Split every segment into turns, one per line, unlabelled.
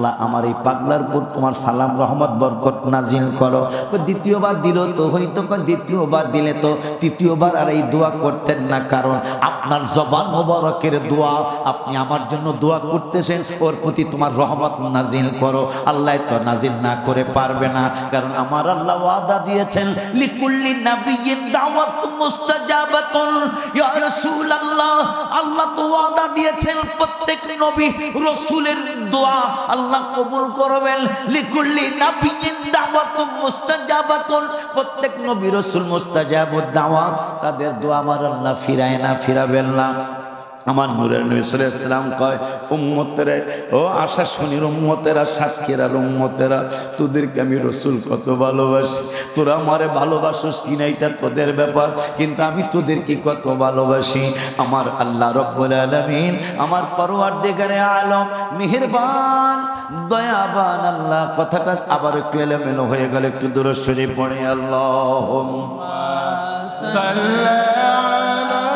আল্লাহ আমার এই পাগলার উপর তোমার সালাম রহমত বরকত নাজিল করো। দ্বিতীয়বার দিল তো হয়তো, দ্বিতীয়বার দিলে তো তৃতীয়বার আর এই দোয়া করতেন না, কারণ আপনার জবান মোবারকের দোয়া, আপনি আমার জন্য দোয়া করতেছেন, ওর প্রতি তোমার রহমত নাজিল করো। আল্লাহ তো নাজিল না করে পারবে না, কারণ আমার আল্লাহ ওয়াদা দিয়েছেন লিকুল্লি নাবিয়্যিন দাওয়াতুন মুস্তাজাবাতুন। ইয়া রাসূলুল্লাহ, আল্লাহ তো ওয়াদা দিয়েছেন প্রত্যেক নবী রাসূলের দোয়া আল্লাহ কবুল করবেন। লিকুল্লি নাবিয়্যিন দাওয়াতুন মুস্তাজাবাতুন, প্রত্যেক নবী রাসূল মুস্তাজাবুদ দাওয়াত, তাদের দোয়া আমার আল্লাহ ফিরায় না, ফিরাবেন না। আমার নূরের নবী সাল্লাল্লাহু আলাইহি ওয়াসাল্লাম কয়, উম্মতেরা, ও আশা শুনির উম্মতেরা, সাক্ষীরার উম্মতেরা, তোদেরকে আমি রাসূল কত ভালোবাসি, তোরা আমারে ভালোবাসিস কিনা এটা তোদের ব্যাপার, কিন্তু আমি তোদেরকে কত ভালোবাসি। আমার আল্লাহ রব্বুল আলামিন, আমার পরওয়ারদিগারে আলম, মেহেরবান দয়াবান আল্লাহ। কথাটা আবার একটু এলোমেলো হয়ে গেল, একটু দুরূদ শরীফ পড়ে। আল্লাহুম্মা সাল্লি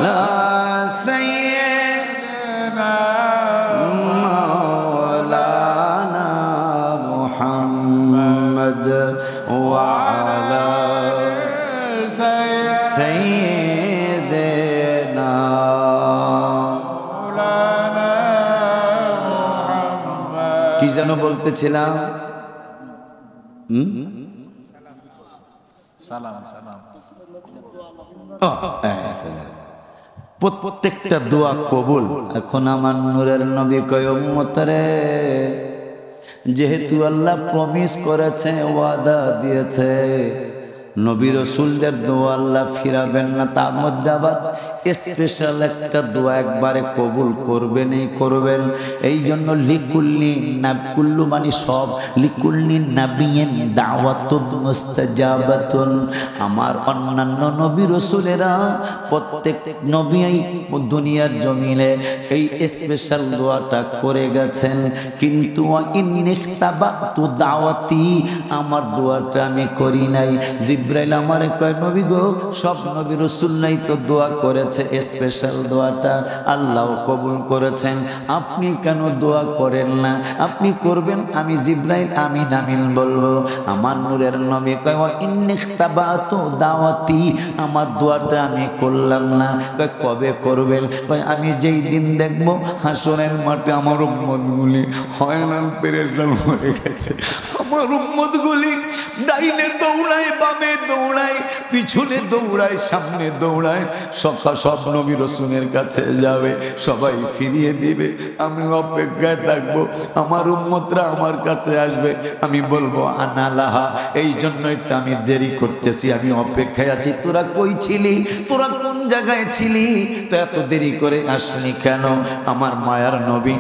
আলা সাইয়্যিদিনা মাওলানা মুহাম্মদ ওয়া আলা সাইয়্যিদিনা মাওলানা মুহাম্মদ। কি যেন বলতেছিলাম? সালাম সালাম। প্রত্যেকটা দোয়া কবুল। এখন আমার নূরের নবী কয়, উম্মতরে, যেহেতু আল্লাহ প্রমিস করেছে, ওয়াদা দিয়েছে, নবী রাসূলদের দোয়া আল্লাহ ফিরাবেন না, তার মধ্যে আবার স্পেশাল একটা দোয়া একবারে কবুল করবেনই করবেন। এই জন্য লিকুল্লি নাবকুল্লু মানে সব, লিকুল্লি নাবিয়্যিন দাওয়াতুন মুস্তাজাবাতুন। আমার অন্যান্য নবী রাসূলেরা প্রত্যেক নবী দুনিয়ার জমিনে এই স্পেশাল দোয়াটা করে গেছেন, কিন্তু ইন্নিখতাবাতু দাওয়াতি, আমার দোয়াটা আমি করি নাই। জিবরাইল আমারে কয়, নবী গো, সব নবী রাসূল নাই তো দোয়া করেছে, স্পেশাল দোয়াটা আল্লাহ কবুল করেছেন, আপনি কেন দোয়া করেন না? আপনি করবেন, আমি জিবরাইল আমিন আমিন বলবো। আমার নূরের নবী কয়, ইন্নিখতাবাতু দাওয়াতি, আমার দোয়াটা আমি করলাম না। কয়, কবে করবেন? কয়, আমি যেই দিন দেখব হাসরের মাঠে আমার উম্মতগুলি হয়রান পেরেশান হয়ে গেছে, আমার উম্মতগুলি ডাইনে দৌড়ায়, বামে দৌড়ায়, পিছনে দৌড়ায়, সামনে দৌড়ায়, সব নবী রাসূলের কাছে যাবে, সবাই ফিরিয়ে দিবে, আমি অপেক্ষায় থাকবো, আমার উম্মতরা আমার কাছে আসবে, আমি বলবো আনা লাহা। এই জন্যই তো আমি দেরি করতেছি, আমি অপেক্ষায় আছি। তোরা কই ছিলি? তোরা কোন জায়গায় ছিলি? তো এত দেরি করে আসলি কেন? আমার মায়ার নবী,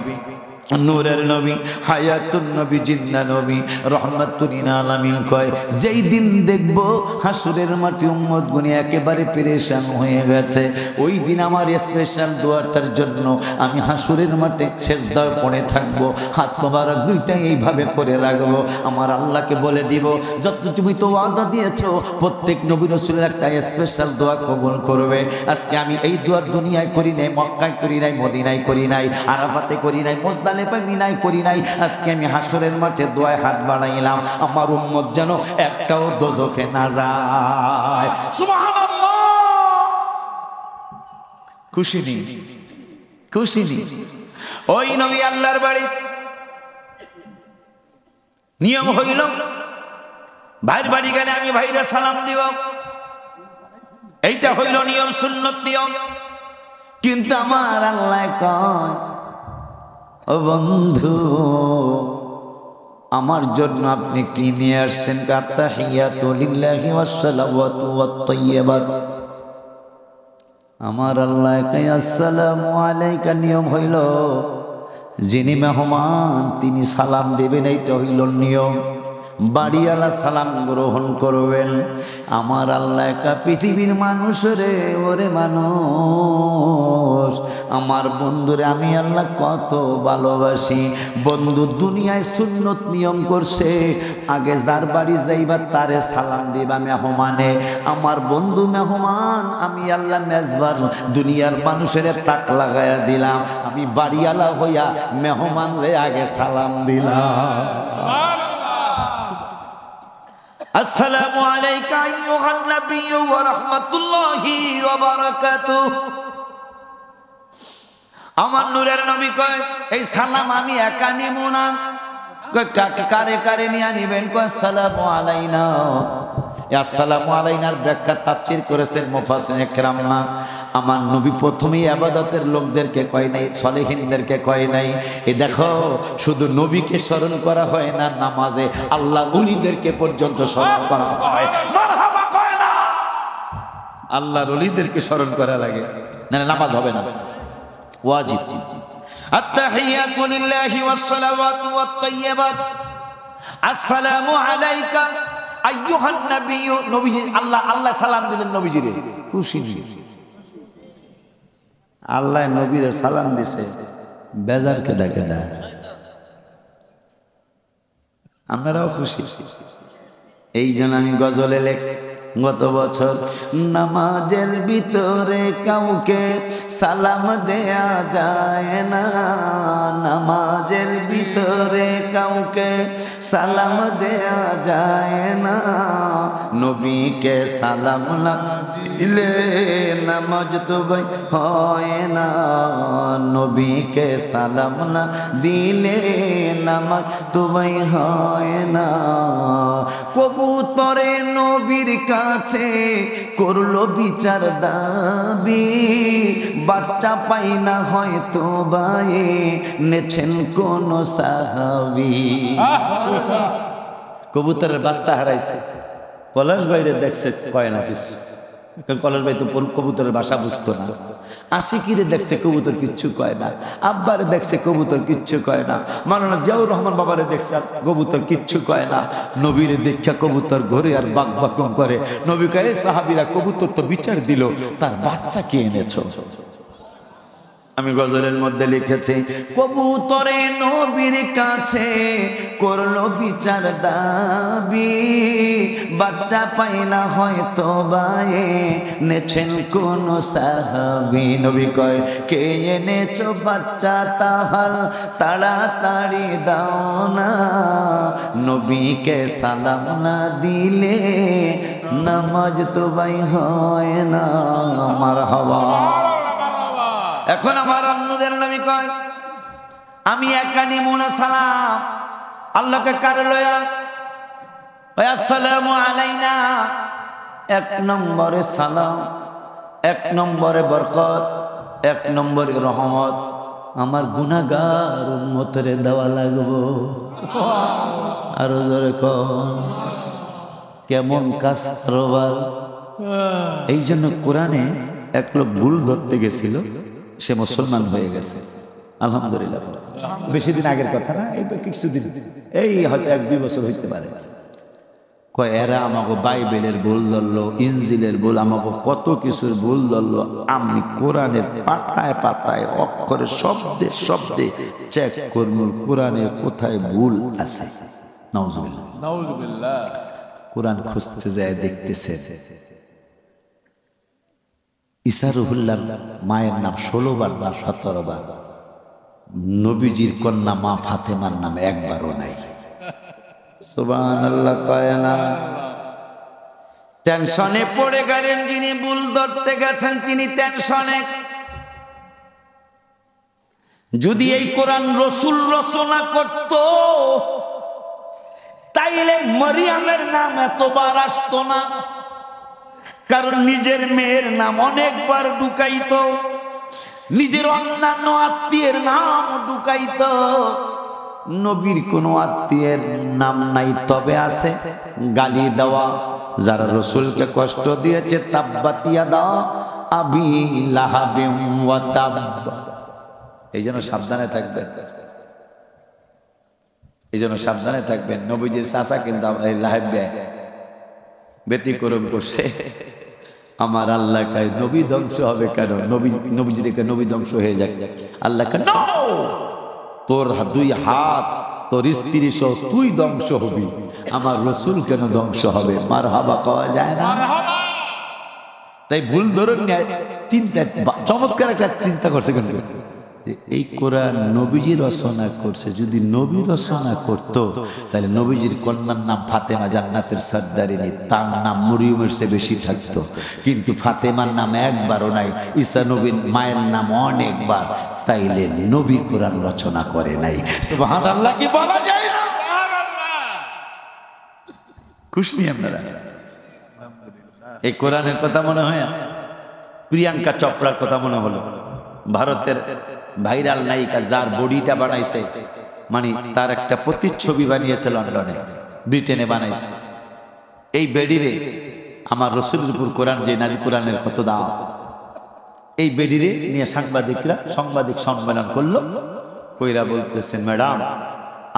নূরের নবী, হায়াতুন নবী, জিন্দা নবী, রহমাতুল লিল আলামিন কয়, যেই দিন দেখব হাসরের মাঠে উম্মত গুনি একেবারে পেরেশান হয়ে গেছে, ওই দিন আমার স্পেশাল দোয়াটার জন্য আমি হাসরের মাঠে সিজদায় পড়ে থাকবো, হাত মোবারক দুইটা এইভাবে করে রাখবো, আমার আল্লাহকে বলে দিব, যত তুমি তো ওয়াদা দিয়েছো প্রত্যেক নবী রাসূলের একটা স্পেশাল দোয়া কবুল করবে। আজকে আমি এই দোয়া দুনিয়ায় করি নাই, মক্কায় করি নাই, মদিনায় করি নাই, আরাফাতে করি নাই, মুজদালিফায় করি নাই, আজকে আমি হাসরের মাঠে দোয়ায় হাত বাড়াইলাম, আমার উম্মত যেন একটাও দোজখে না যায়। সুবহানাল্লাহ। খুশি নি? খুশি নি? ওই নবী আল্লাহর বাড়ি নিয়ম হইল, ভাইয়ের বাড়ি গেলে আমি ভাইরা সালাম দিব, এইটা হইল নিয়ম, সুন্নত নিয়ম। কিন্তু আমার আল্লাহ কয়, ও বন্ধু, আমার জন্য আপনি কি নিয়ে আসছেন? তাহিয়াতু লিল্লাহি ওয়াস সালাওয়াতু ওয়াত তাইয়্যিবাত। আমার আল্লাহ কয়, আসসালামু আলাইকা। নিয়ম হইল, যিনি মেহমান তিনি সালাম দেবেন, এইটা হইল নিয়ম। বাড়িওয়ালা সালাম গ্রহণ করবেন। আমার আল্লাহ একা পৃথিবীর মানুষ রে, ওরে মানুষ, আমার বন্ধুরে আমি আল্লাহ কত ভালোবাসি। বন্ধু দুনিয়ায় সুন্নত নিয়ম করছে, আগে যার বাড়ি যাইবা তারে সালাম দিবা মেহমানে। আমার বন্ধু মেহমান, আমি আল্লাহ মেজবান দুনিয়ার মানুষের তাক লাগাইয়া দিলাম, আমি বাড়িওয়ালা হইয়া মেহমান রে আগে সালাম দিলাম। আসসালামু আলাইকা আইয়ুহান নবী ওয়া রাহমাতুল্লাহি ওয়া বারাকাতুহু। আমার নূরের নবী কয় এই সালাম আমি একা নিব না। কয় কারে কারে নিয়ে নিবেন? কয় আসসালামু আলাইনা। আসসালামু আলাইনার ব্যাখ্যা তাফসীর করেছেন মুফাসসিরিনে কেরাম। আমার নবী প্রথমেই ইবাদতের লোকদেরকে কয় নাই, সলেহিনদেরকে কয় নাই। এই দেখো, শুধু নবীকে স্মরণ করা হয় না, নামাজে আল্লাহ ওলিদেরকে পর্যন্ত স্মরণ করা হয়। মারহাবা কয় না, আল্লাহর ওলিদেরকে স্মরণ করা লাগে, না নামাজ হবে না, ওয়াজিব। আত-তাহিয়াতু লিল্লাহি ওয়াস-সালাওয়াতু ওয়াত-তাইয়্যিবাত। আসসালামু আলাইকা আইয়ুহান নবী। নবীজি আল্লাহ সালাম দিলেন নবীজিরে, খুশি আল্লাহ নবীরে সালাম দিছে, বেজার কেডা কেডা? আপনারাও খুশি। এই জন্য আমি গজলে লেখছি গত বছর, নামাজের ভিতরে কাউকে সালাম দেয়া যায় না, নামাজের ভিতরে কাউকে সালাম দেয়া যায় না, নবীকে সালাম না দিলে নামাজ তো ভাই হয় না, নবীকে সালাম না দিলে নামাজ তো ভাই হয় না। কবুতরে নবীর কাছে করলো বিচার দাবি, বাচ্চা পাই না হয়তো বায়ে নেছেন কোন সাহাবী। কবুতরের বাচ্চা হারাইছে, পলাশ ভাইরে দেখছে কয় না কিছু, পলাশ ভাই তো কবুতরের ভাষা বুঝতো না। আশিকিরে দেখছে কবুতর কিচ্ছু কয় না, আব্বারে দেখছে কবুতর কিচ্ছু কয় না, মাওলানা জিয়াউর রহমান বাবারে দেখছে কবুতর কিচ্ছু কয় না। নবীরে দেখা কবুতর ঘরে আর বাক বাকম করে। নবী কয় সাহাবীরা কবুতর তো বিচার দিল, তার বাচ্চা কে এনেছো? আমি গজলের মধ্যে লিখেছি, কবুতরে নবীর কাছে করলো বিচার দাবি, বাচ্চা পাই না হয়তো বায়ে নেছেন কোন সাহাবী। নবী কয় কে এনেছো বাচ্চা তাহার তাড়াতাড়ি দাও না, নবীকে সালাম না দিলে নামাজ তো ভাই হয় না। মারহাবা। এখন আমার অন্যদের নবী কয় আমি একা নিমু না সালাম, আল্লাহকে কারে লয়া? আসসালামু আলাইনা। এক নম্বরে সালাম, এক নম্বরে বরকত, এক নম্বরে রহমত। আমার গুনাহগার উম্মতের দেওয়া লাগবো। আরো জোরে কন, কেমন কাজ করবার। এই জন্য কোরআনে এক লোক ভুল ধরতে গেছিল, সে মুসলমান হয়ে গেছে আলহামদুলিল্লাহ। বেশি দিন আগের কথা না, এই কিছুদিন, এই হয়তো 1-2 বছর হইতে পারে। কয় এরা আমাকে বাইবেলের ভুল ধরলো, ইনজিলের ভুল, আমাকে কত কিছুর ভুল ধরলো। আমি কোরআনের পাতায় পাতায় অক্ষরে শব্দে শব্দে চেক করব কোরআনের কোথায় ভুল আছে। নাউজুবিল্লাহ নাউজুবিল্লাহ। কোরআন খুঁজতে যায়, দেখতেছে ঈসা রুহুল্লাহ মায়ের নাম 16 বার না 17 বার, নবীজির কন্যা মা ফাতেমার নাম একবারও নাই। সুবহানাল্লাহ কয় না। টেনশনে পড়ে গেলেন, যিনি ভুল ধরতে গেছেন তিনি টেনশনে। যদি এই কোরআন রাসূল রচনা করত তাইলে মরিয়মের নাম এতবার আসতো না, কারণ নিজের মেয়ের নাম অনেকবার ঢুকাইতো, নিজের অন্যান্য আত্মীয়ের নাম ঢুকাইতো। নবীর কোনো আত্মীয়ের নাম নাই, তবে আছে গালি দেওয়া, যারা রাসূলকে কষ্ট দিয়েছে। তাব্বাত ইয়াদা আবি লাহাবিন ওয়া তাব। এই জন্য সাবধানে থাকবেন। এই জন্য সাবধানে থাকবেন। নবীজির চাচা কিন্তু এই লাহেব ব্যতিক্রম করছে। আমার আল্লাহ কয় নবী ধ্বংস হবে কেন? নবীজি দেখে নবী ধ্বংস হয়ে যায়। আল্লাহ কয় না, তোর দুই হাত তোর স্ত্রী সহ তুই ধ্বংস হবি, আমার রসুল কেন ধ্বংস হবে? মারহাবা কওয়া যায় না? তাই ভুল ধরুন চিন্তা, চমৎকার একটা চিন্তা করছে কিন্তু যে এই কোরআন নবীজি রচনা করছে। যদি নবী রচনা করত তাহলে নবীজির কন্যার নাম ফাতেমা, জান্নাতের সর্দারিনী, তার নাম মরিয়মের চেয়ে বেশি থাকতো। কিন্তু ফাতেমার নাম একবারও নাই, ঈসা নবীর মায়ের নাম অনেকবার। তাইলে নবী কোরআন রচনা করে নাই। সুবহানাল্লাহ কি বলা যায় না? খুশি আপনারা? এই কোরআনের কথা মনে হয় প্রিয়াঙ্কা চোপড়ার কথা মনে হলো। ভারতের ভাইরাল নায়িকা, যার বডিটা বানাইছে, মানে তার একটা প্রতিচ্ছবি বানিয়েছে লন্ডনে, ব্রিটেনে বানাইছে। এই বেডিরে আমার রসুলের উপর কোরআন যে নাজি, কোরআনের কত দাম। এই বেডিরে নিয়ে সাংবাদিকরা সাংবাদিক সম্মেলন করলো। কইরা বলতেছেন, ম্যাডাম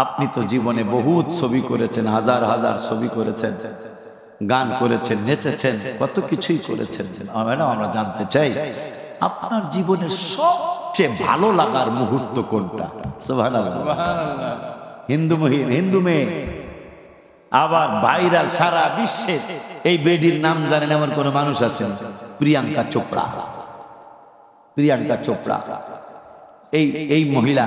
আপনি তো জীবনে বহুত ছবি করেছেন, হাজার হাজার ছবি করেছেন, গান করেছেন, নেচেছেন, কত কিছুই করেছেন। ম্যাডাম আমরা জানতে চাই আপনার জীবনের সবচেয়ে ভালো লাগার মুহূর্ত কোনটা? সুবহানাল্লাহ। হিন্দু মেয়ে, আবার ভাইরাল সারা বিশ্বে। এই বেডির নাম জানেন এমন কোন মানুষ আছেন? প্রিয়াঙ্কা চোপড়া। প্রিয়াঙ্কা চোপড়া এই মহিলা,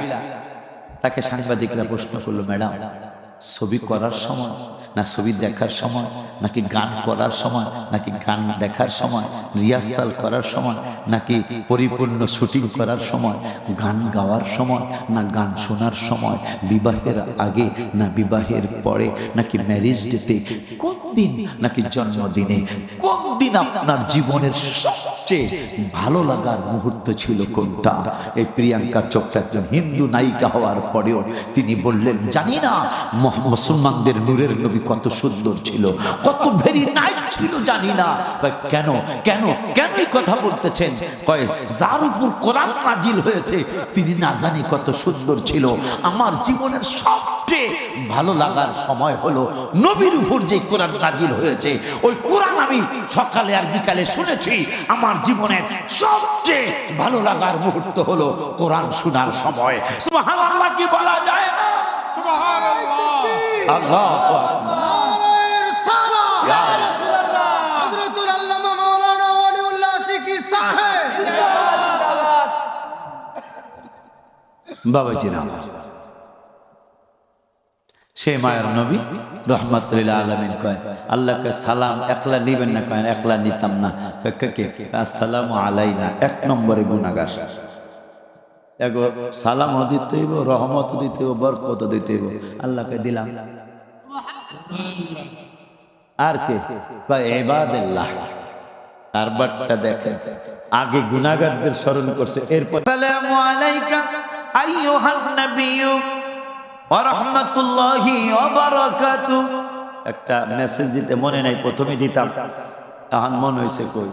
তাকে সাংবাদিকরা প্রশ্ন করলো, ম্যাডাম ছবি করার সময় না ছবি দেখার সময়, নাকি গান করার সময়, নাকি গান দেখার সময়, রিহার্সাল করার সময়, নাকি পরিপূর্ণ শুটিং করার সময়, গান গাওয়ার সময়, না গান শোনার সময়, বিবাহের আগে না বিবাহের পরে, নাকি ম্যারেজ ডেতে, কোন দিন, নাকি জন্মদিনে, কোন দিন আপনার জীবনের সবচেয়ে ভালো লাগার মুহূর্ত ছিল কোনটা? এই প্রিয়াঙ্কা চোপড়া একজন হিন্দু নায়িকা হওয়ার পরেও তিনি বললেন, জানি না মুসলমানদের নূরের নবী কত সুন্দর ছিল, কত ভেরি নাইট ছিল, জানি না। কেন কেন কেন এই কথা বলতেছেন? কয় যার উপর কোরআন নাজিল হয়েছে তিনি না জানি কত সুন্দর ছিল। আমার জীবনের সবচেয়ে ভালো লাগার সময় হলো নবীর উপর যে কোরআন নাজিল হয়েছে, ওই কোরআন আমি সকালে আর বিকালে শুনেছি। আমার জীবনের সবচেয়ে ভালো লাগার মুহূর্ত হলো কোরআন শোনার সময়। সুবহানাল্লাহ কি বলা যায় না? সুবহানাল্লাহ। আল্লাহু আকবার। নারায়ে সালাত ইয়া রাসূলুল্লাহ। হযরতুল আল্লামা মাওলানা ওয়ালিউল্লাহ শিকি সাহেব জিন্দাবাদ। বাবাজি আমার সে মায়ের নবী রহমাতুল আলামিন কয়, আল্লাহকে সালাম একলা নিবেন না? কয় একলা নিতাম না। কে? আসসালামু আলাইনা, এক নম্বরে গুনাহগার। এগো সালাম দিতে হইব, রহমত দিতে হইব, বরকত দিতে হইব, আল্লাহকে দিলাম। আর কে? কয় ইবাদুল্লাহ। কারবারটা দেখেন, আগে গুনাহগারদের স্মরণ করছে, এরপর আসসালামু আলাইকা আইয়ুহান নাবিয়্যু ওয়া রাহমাতুল্লাহি ওয়া বারাকাতুহু। একটা মেসেজ দিতে মনে নাই, প্রথমে দিতাম, এখন মনে হয়েছে কই।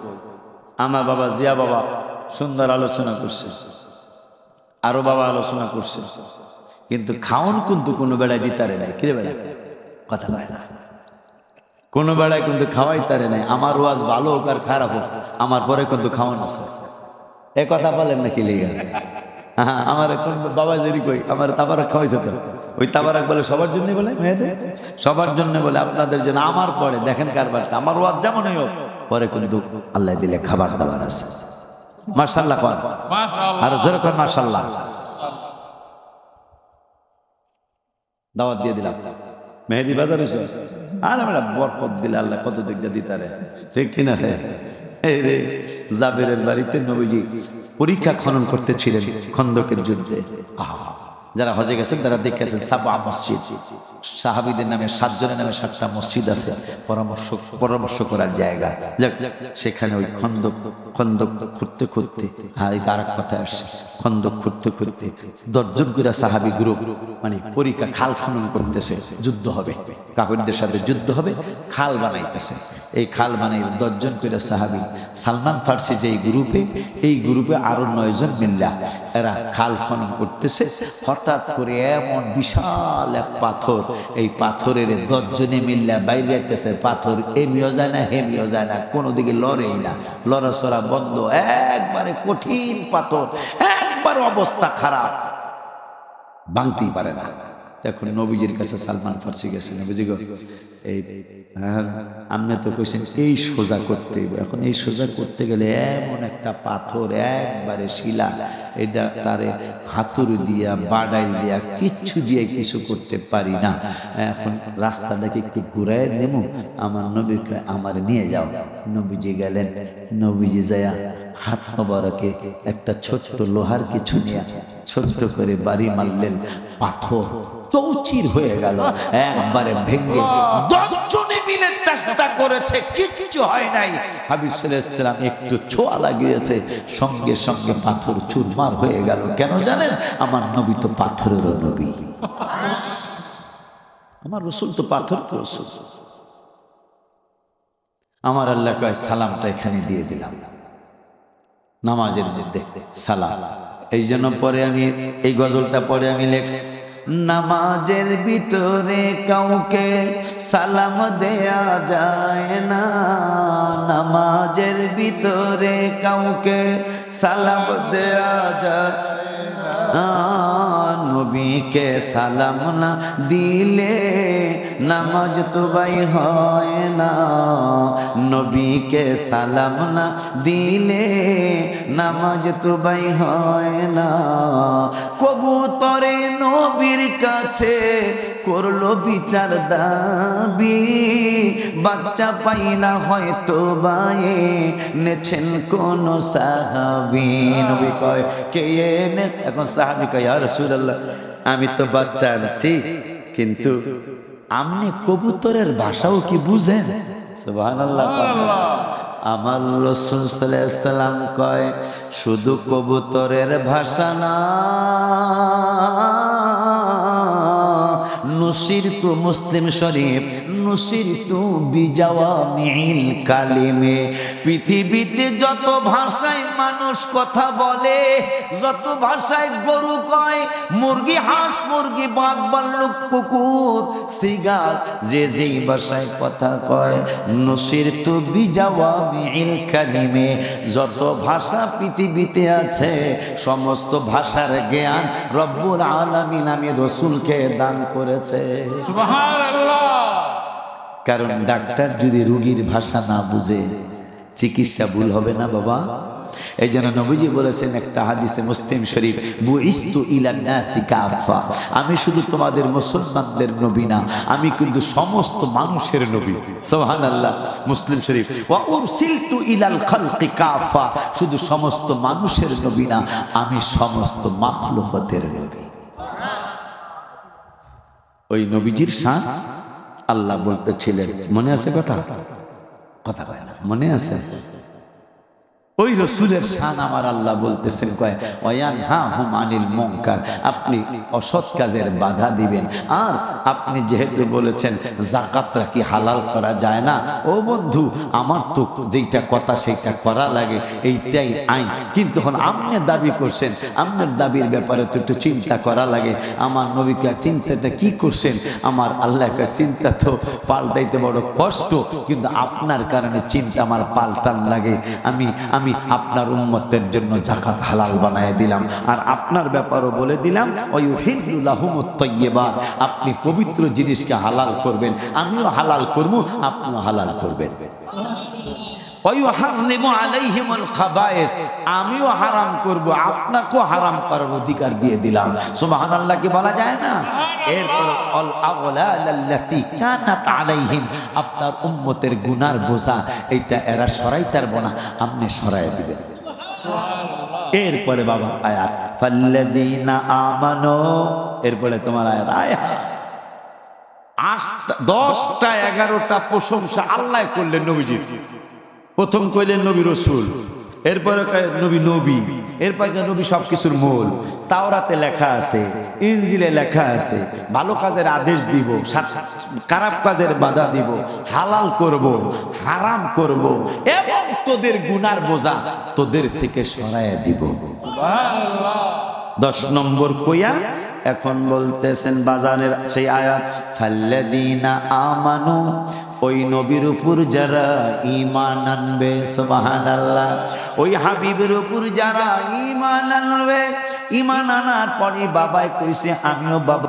আমার বাবা জিয়া বাবা সুন্দর আলোচনা করছে, আরো বাবা আলোচনা করছে, কিন্তু খাওন কিন্তু কোনো বেলায় দিতারে নাই। কিরে বেলা কথা বলে না, কোনো বেলায় কিন্তু খাওয়াই তারে নাই। আমার ওয়াজ ভালো হোক আর খারাপ হোক, আমার পরে কিন্তু খাওয়ান আছে। এ কথা বলেন নাকি লিগা? হ্যাঁ, আমার এখন বাবা জেরি কই, আমার তাবারক খাওয়াইছে তো। ওই তাবারক বলে সবার জন্য, বলে মেয়েদের সবার জন্য বলে, আপনাদের জন্য। আমার পরে দেখেন কারবারটা, আমার ওয়াজ যেমনই হোক, পরে কিন্তু আল্লাহ দিলে খাবার দাবার আছে। মাশাআল্লাহ কর, আর জোরে কর মাশাআল্লাহ। দাওয়াত দিয়ে দিলাম মেহেদি বাজার এসে, আর আমরা বরকত দিলে আল্লাহ কত দিক দিয়ে দিতারে, ঠিক কিনা রে? এই রে জাবেরের বাড়িতে নবীজি পরীক্ষা খনন করতেছিলেন খন্দকের যুদ্ধে। যারা হজে গেছেন তারা দেখেছেন সাবা মসজিদ, সাহাবীদের নামে 7 জনের নামে 7টা মসজিদ আছে, পরামর্শ করার জায়গা। যাক, সেখানে ওই খন্দক খুঁড়তে খুঁড়তে, আর এটা আর এক কথা আসছে, খন্দক খুঁড়তে খুঁড়তে 10 জন করে সাহাবী গ্রুপ মানে পরীক্ষা খাল খনন করতেছে, যুদ্ধ হবে, কাফেরদের সাথে যুদ্ধ হবে, খাল বানাইতেছে। এই খাল বানাই 10 জন করে সাহাবী, সালমান ফার্সি যে এই গ্রুপে আরো 9 জন মিল্লা এরা খাল খনন করতেছে। হঠাৎ করে এমন বিশাল এক পাথর, এই পাথরের 10 জনে মিল্লা বাইরে যাইতেছে, পাথর এমিও যায় না হেমিও যায় না, কোনো দিকে লড়েই না, লড়াচড়া বন্ধ, একবারে কঠিন পাথর, একবার অবস্থা খারাপ, ভাঙতেই পারে না। এখন নবীজির কাছে সালমান ফার্সি গেছে, নবীজি গো এই আপনি তো কইছেন এই সোজা করতে, এখন এই সোজা করতে গেলে এমন একটা পাথর একবারে শিলা, এটা তারে হাতুড়ি দিয়া বাড়াই দিয়া কিচ্ছু দিয়ে কিছু করতে পারি না, এখন রাস্তাটাকে একটু ঘুরাই নেব, আমার নবীকে আমার নিয়ে যাও। নবীজি গেলেন, নবীজি যায়া হাত মোবারকে একটা ছোট্ট লোহার কিছু নিয়ে ছোট্ট করে বাড়ি মারলেন, পাথর চৌচির হয়ে গেল, একবারে ভেঙে 10 জনে মিলে চেষ্টা করেছে, কিচ্ছু হয় নাই। হাবিব সাল্লাল্লাহু আলাইহি ওয়াসাল্লাম একটু ছোঁয়া লাগিয়েছে, সঙ্গে সঙ্গে পাথর চুরমার হয়ে গেল। কেন জানেন? আমার নবী তো পাথরেরও নবী, আমার রাসূল তো পাথর তো রাসূল। আমার আল্লাহ কয় সালামটা এখানে দিয়ে দিলাম, নামাজের মধ্যে সালাম। এই জন্য পরে আমি এই গজলটা পরে আমি লেখছি, নামাজের ভিতরে কাউকে সালাম দেয়া যায় না, নামাজের ভিতরে কাউকে সালাম দেয়া যায় না, নবীকে সালাম না দিলে নামাজ তো ভাই হয় না, নবীকে সালাম না দিলে নামাজ তো ভাই হয় না। কবুতরে নবীর কাছে করলো বিচার দাবি, বাচ্চা পাই না হয়তো বায়ে নেছেন কোন সাহাবী। নবী কয় কে এনে, এখন সাহাবী কয় ইয়া রাসূলুল্লাহ আমি তো বাচ্চা আনছি, কিন্তু আপনি কবুতরের ভাষাও কি বুঝেন? সুবহানাল্লাহ। আমার রাসূল সাল্লাল্লাহু আলাইহি ওয়াসাল্লাম কয় শুধু কবুতরের ভাষা না, নুসিরতু মুসলিম শরীফ নুসিরতু বিজাওয়ামিল কালিমে, পৃথিবীতে যত ভাষায় মানুষ কথা বলে, যত ভাষায় গরু কয়, মুরগি হাঁস, মুরগি বাঘ ভাল্লুক কুকুর সিগাল, যে যেই ভাষায় কথা কয়, নুসিরতু বিজাওয়ামিল কালিমে, যত ভাষা পৃথিবীতে আছে সমস্ত ভাষার জ্ঞান রব্বুল আলামিন আমি রাসূলকে দান করেছে। সুবহানাল্লাহ। কারণ ডাক্তার যদি রোগীর ভাষা না বুঝে চিকিৎসা ভুল হবে না বাবা। এই জন্য নবীজি বলেছেন একটা হাদিসে মুসলিম শরীফ, বুইস্তু ইলান নাসি কাফা, আমি শুধু তোমাদের মুসলমানদের নবী না, আমি কিন্তু সমস্ত মানুষের নবী। সুবহানাল্লাহ। মুসলিম শরীফ, ওয়া উরসিলতু ইলাল খালকি কাফা, শুধু সমস্ত মানুষের নবী না, আমি সমস্ত মাখলুকাতের নবী। ওই নবীজির শান আল্লাহ বলতেছিলেন, মনে আছে কথা কয় না, মনে আছে? ওই রাসূলের শান আমার আল্লাহ বলতেছেন, কয় ওয়ায়ানহাহুম আনিল মুনকার, আপনি অসৎ কাজের বাধা দিবেন। আর আপনি যেহেতু বলেছেন যাকাতটা কি হালাল করা যায় না, ও বন্ধু আমার তো যেইটা কথা সেইটা করা লাগে, এইটাই আইন, কিন্তু এখন আপনি দাবি করছেন, আপনার দাবির ব্যাপারে তো একটু চিন্তা করা লাগে। আমার নবীকে চিন্তাটা কি করছেন? আমার আল্লাহকে চিন্তা তো পাল্টাইতে বড় কষ্ট, কিন্তু আপনার কারণে চিন্তা আমার পাল্টান লাগে। আমি আপনার উম্মতের জন্য যাকাত হালাল বানায় দিলাম, আর আপনার ব্যাপারও বলে দিলাম ওয়ায়ুহিল্লু লাহুমুত তাইয়্যিবাত, আপনি পবিত্র জিনিসকে হালাল করবেন, আমিও হালাল করব, আপনিও হালাল করবেন। ওয়ায়ুহাররিমু আলাইহিমুল খাবায়েস, আমিও হারাম করব, আপনাকেও হারাম করার অধিকার দিয়ে দিলাম। সুবহানাল্লাহ কি বলা যায় না? এরপর আল আগলাল আল্লাতী কানাত আলাইহিম, আপনার উম্মতের গুনার বোঝা এইটা এরা সরাইতে পারবো না, আপনি সরাই দিবেন। এরপরে বাবা আয়াত ফাল্লাযীনা আমানু, এরপরে তোমার আয়াত 10টা 11টা প্রশংসা আল্লাহ করলেন নবীজির। প্রথম কইলেন নবী রসুল, এরপরে নবী, এরপরে নবী সবকিছুর মূল। তাওরাতে লেখা আছে, ইনজিলে লেখা আছে, ভালো কাজের আদেশ দিব, খারাপ কাজের বাধা দিব, হালাল করব, হারাম করব, এবং তোদের গুনার বোঝা তোদের থেকে সরাইয়া দিব। 10 নম্বর কইয়া এখন বলতেছেন বাজানের সেই আয়াত, ফাল্লাযীনা আমানু, ওই নবীর উপর যারা ঈমান আনবে, সুবহানাল্লাহ, ওই হাবিবের উপর যারা ঈমান আনবে, ঈমান আনার পরে বাবাই কইছে আমিও বাবা